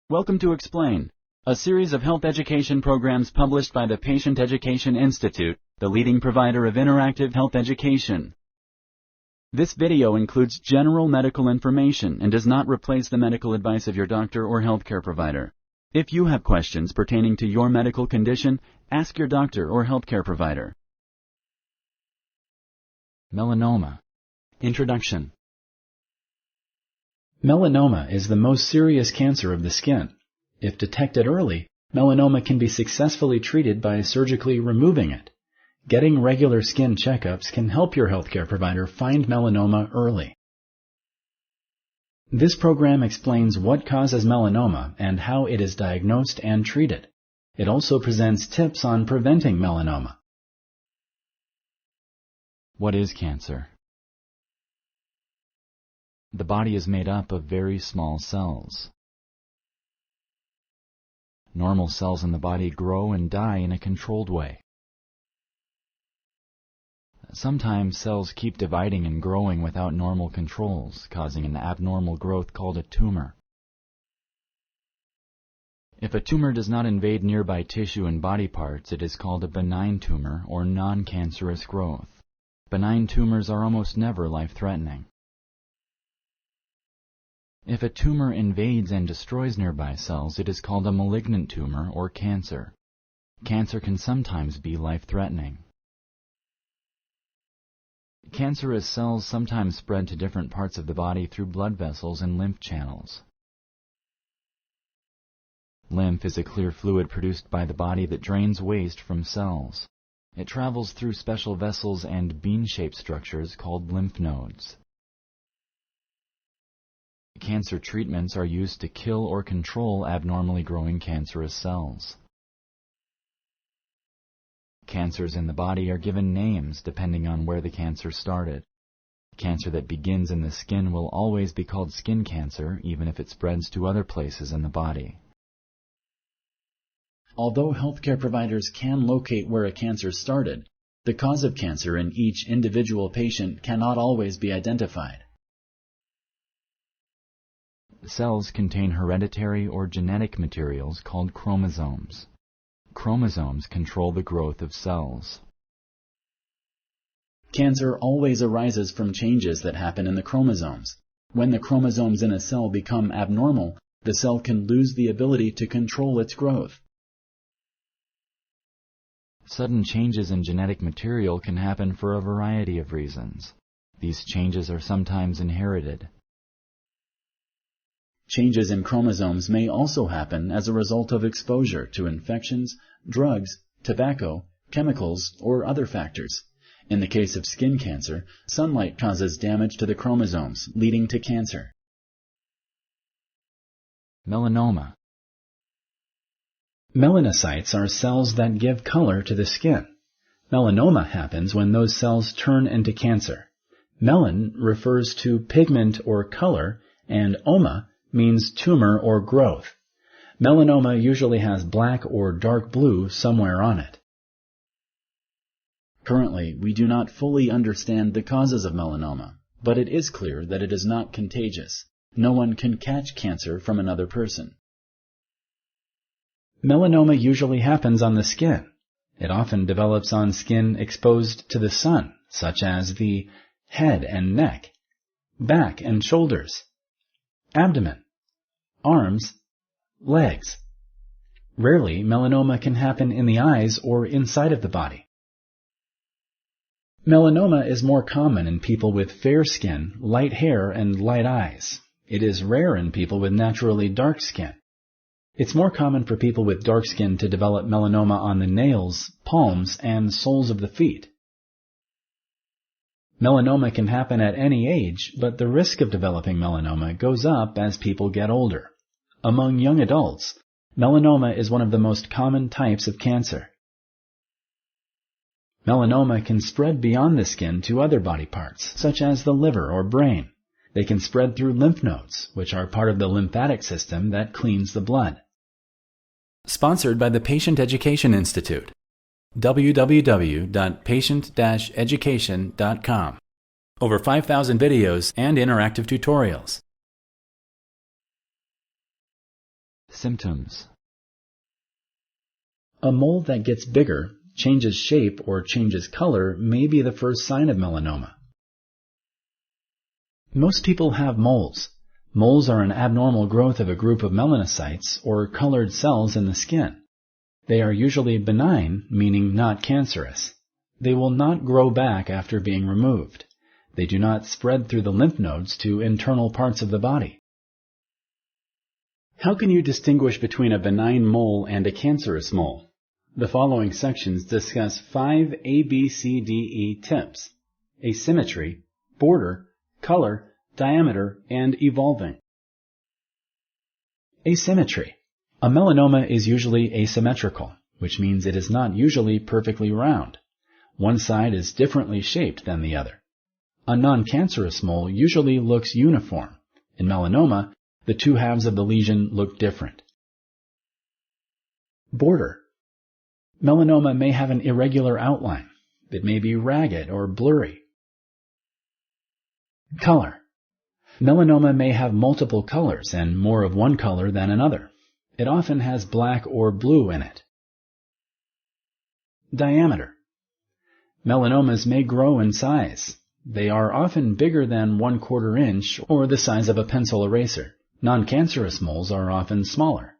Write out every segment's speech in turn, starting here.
Welcome to Explain, a series of health education programs published by the Patient Education Institute, the leading provider of interactive health education. This video includes general medical information and does not replace the medical advice of your doctor or healthcare provider. If you have questions pertaining to your medical condition, ask your doctor or healthcare provider. Melanoma. Introduction. Melanoma is the most serious cancer of the skin. If detected early, melanoma can be successfully treated by surgically removing it. Getting regular skin checkups can help your healthcare provider find melanoma early. This program explains what causes melanoma and how it is diagnosed and treated. It also presents tips on preventing melanoma. What is cancer? The body is made up of very small cells. Normal cells in the body grow and die in a controlled way. Sometimes cells keep dividing and growing without normal controls, causing an abnormal growth called a tumor. If a tumor does not invade nearby tissue and body parts, it is called a benign tumor or non-cancerous growth. Benign tumors are almost never life-threatening. If a tumor invades and destroys nearby cells, it is called a malignant tumor or cancer. Cancer can sometimes be life-threatening. Cancerous cells sometimes spread to different parts of the body through blood vessels and lymph channels. Lymph is a clear fluid produced by the body that drains waste from cells. It travels through special vessels and bean-shaped structures called lymph nodes. Cancer treatments are used to kill or control abnormally growing cancerous cells. Cancers in the body are given names depending on where the cancer started. Cancer that begins in the skin will always be called skin cancer, even if it spreads to other places in the body. Although healthcare providers can locate where a cancer started, the cause of cancer in each individual patient cannot always be identified. Cells contain hereditary or genetic materials called chromosomes. Chromosomes control the growth of cells. Cancer always arises from changes that happen in the chromosomes. When the chromosomes in a cell become abnormal, the cell can lose the ability to control its growth. Sudden changes in genetic material can happen for a variety of reasons. These changes are sometimes inherited. Changes in chromosomes may also happen as a result of exposure to infections, drugs, tobacco, chemicals, or other factors. In the case of skin cancer, sunlight causes damage to the chromosomes, leading to cancer. Melanoma. Melanocytes are cells that give color to the skin. Melanoma happens when those cells turn into cancer. Melan refers to pigment or color, and oma means tumor or growth. Melanoma usually has black or dark blue somewhere on it. Currently, we do not fully understand the causes of melanoma, but it is clear that it is not contagious. No one can catch cancer from another person. Melanoma usually happens on the skin. It often develops on skin exposed to the sun, such as the head and neck, back and shoulders, abdomen, arms, legs. Rarely, melanoma can happen in the eyes or inside of the body. Melanoma is more common in people with fair skin, light hair, and light eyes. It is rare in people with naturally dark skin. It's more common for people with dark skin to develop melanoma on the nails, palms, and soles of the feet. Melanoma can happen at any age, but the risk of developing melanoma goes up as people get older. Among young adults, melanoma is one of the most common types of cancer. Melanoma can spread beyond the skin to other body parts, such as the liver or brain. They can spread through lymph nodes, which are part of the lymphatic system that cleans the blood. Sponsored by the Patient Education Institute. www.patient-education.com over 5,000 videos, and interactive tutorials. Symptoms. A mole that gets bigger, changes shape, or changes color may be the first sign of melanoma. Most people have moles. Moles are an abnormal growth of a group of melanocytes, or colored cells in the skin. They are usually benign, meaning not cancerous. They will not grow back after being removed. They do not spread through the lymph nodes to internal parts of the body. How can you distinguish between a benign mole and a cancerous mole? The following sections discuss 5 ABCDE tips: asymmetry, border, color, diameter, and evolving. Asymmetry. A melanoma is usually asymmetrical, which means it is not usually perfectly round. One side is differently shaped than the other. A non-cancerous mole usually looks uniform. In melanoma, the two halves of the lesion look different. Border. Melanoma may have an irregular outline. It may be ragged or blurry. Color. Melanoma may have multiple colors and more of one color than another. It often has black or blue in it. Diameter. Melanomas may grow in size. They are often bigger than 1/4 inch or the size of a pencil eraser. Non-cancerous moles are often smaller.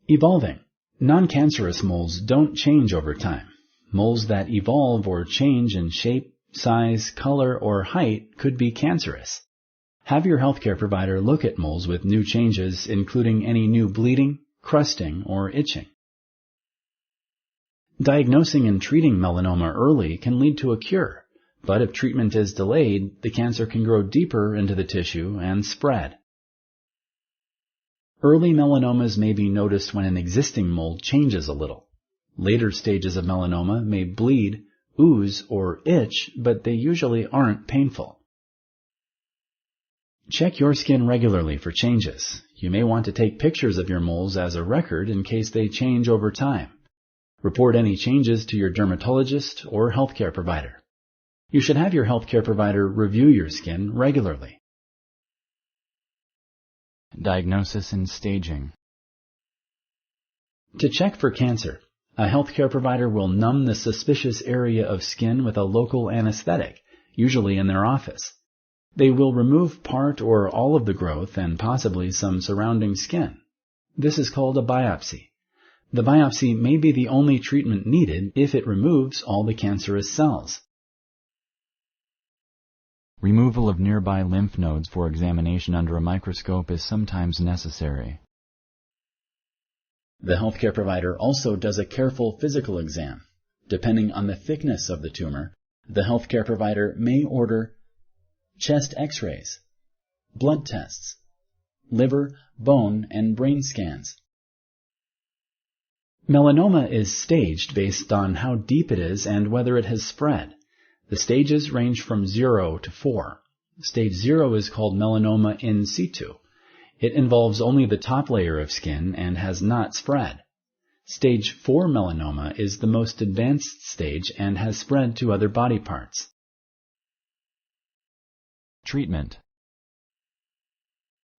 Evolving. Non-cancerous moles don't change over time. Moles that evolve or change in shape, size, color, or height could be cancerous. Have your healthcare provider look at moles with new changes, including any new bleeding, crusting, or itching. Diagnosing and treating melanoma early can lead to a cure, but if treatment is delayed, the cancer can grow deeper into the tissue and spread. Early melanomas may be noticed when an existing mole changes a little. Later stages of melanoma may bleed, ooze, or itch, but they usually aren't painful. Check your skin regularly for changes. You may want to take pictures of your moles as a record in case they change over time. Report any changes to your dermatologist or healthcare provider. You should have your healthcare provider review your skin regularly. Diagnosis and staging. To check for cancer, a healthcare provider will numb the suspicious area of skin with a local anesthetic, usually in their office. They will remove part or all of the growth and possibly some surrounding skin. This is called a biopsy. The biopsy may be the only treatment needed if it removes all the cancerous cells. Removal of nearby lymph nodes for examination under a microscope is sometimes necessary. The healthcare provider also does a careful physical exam. Depending on the thickness of the tumor, the healthcare provider may order chest x-rays, blood tests, liver, bone, and brain scans. Melanoma is staged based on how deep it is and whether it has spread. The stages range from 0 to 4. Stage 0 is called melanoma in situ. It involves only the top layer of skin and has not spread. Stage 4 melanoma is the most advanced stage and has spread to other body parts. Treatment.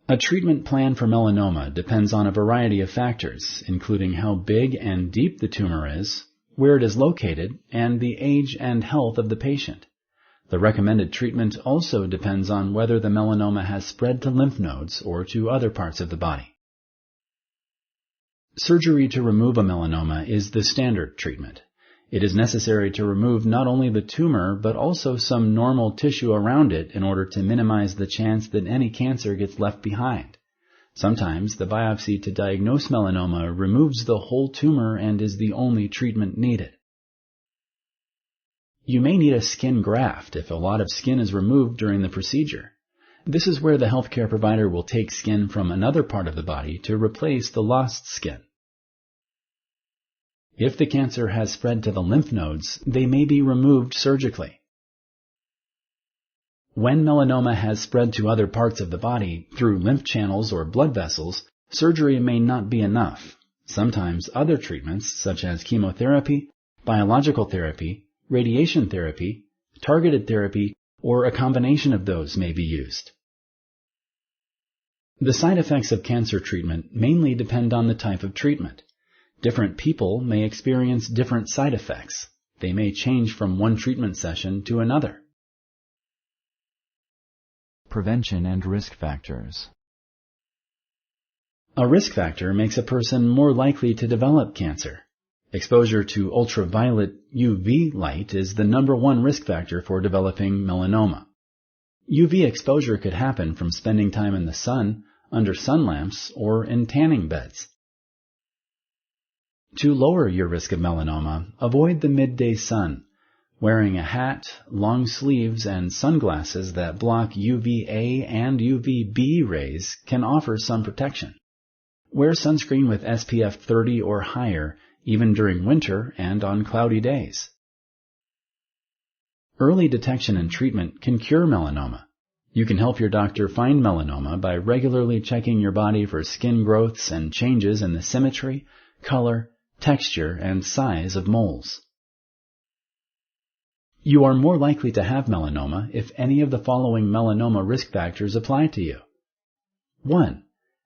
A treatment plan for melanoma depends on a variety of factors, including how big and deep the tumor is, where it is located, and the age and health of the patient. The recommended treatment also depends on whether the melanoma has spread to lymph nodes or to other parts of the body. Surgery to remove a melanoma is the standard treatment. It is necessary to remove not only the tumor but also some normal tissue around it in order to minimize the chance that any cancer gets left behind. Sometimes the biopsy to diagnose melanoma removes the whole tumor and is the only treatment needed. You may need a skin graft if a lot of skin is removed during the procedure. This is where the healthcare provider will take skin from another part of the body to replace the lost skin. If the cancer has spread to the lymph nodes, they may be removed surgically. When melanoma has spread to other parts of the body through lymph channels or blood vessels, surgery may not be enough. Sometimes other treatments, such as chemotherapy, biological therapy, radiation therapy, targeted therapy, or a combination of those may be used. The side effects of cancer treatment mainly depend on the type of treatment. Different people may experience different side effects. They may change from one treatment session to another. Prevention and risk factors. A risk factor makes a person more likely to develop cancer. Exposure to ultraviolet UV light is the #1 risk factor for developing melanoma. UV exposure could happen from spending time in the sun, under sun lamps, or in tanning beds. To lower your risk of melanoma, avoid the midday sun. Wearing a hat, long sleeves, and sunglasses that block UVA and UVB rays can offer some protection. Wear sunscreen with SPF 30 or higher, even during winter and on cloudy days. Early detection and treatment can cure melanoma. You can help your doctor find melanoma by regularly checking your body for skin growths and changes in the symmetry, color, texture, and size of moles. You are more likely to have melanoma if any of the following melanoma risk factors apply to you. 1.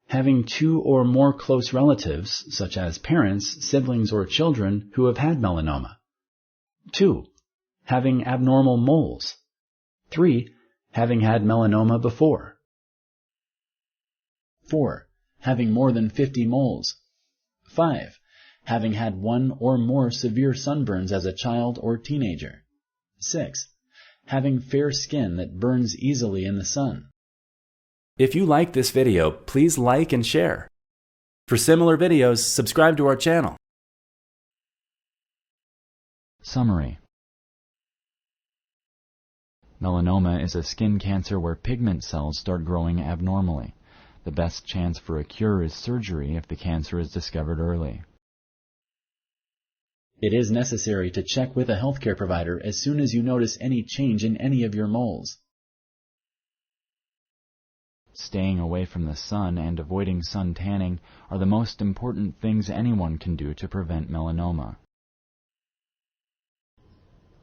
Having 2 or more close relatives, such as parents, siblings, or children, who have had melanoma. 2. Having abnormal moles. 3. Having had melanoma before. 4. Having more than 50 moles. 5. Having had 1 or more severe sunburns as a child or teenager. 6. Having fair skin that burns easily in the sun. If you like this video, please like and share. For similar videos, subscribe to our channel. Summary. Melanoma is a skin cancer where pigment cells start growing abnormally. The best chance for a cure is surgery if the cancer is discovered early. It is necessary to check with a healthcare provider as soon as you notice any change in any of your moles. Staying away from the sun and avoiding sun tanning are the most important things anyone can do to prevent melanoma.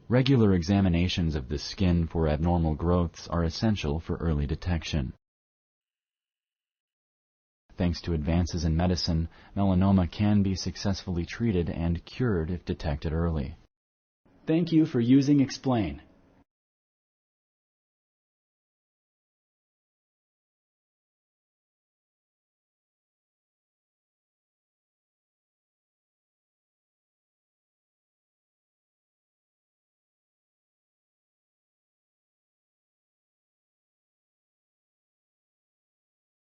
Regular examinations of the skin for abnormal growths are essential for early detection. Thanks to advances in medicine, melanoma can be successfully treated and cured if detected early. Thank you for using Explain.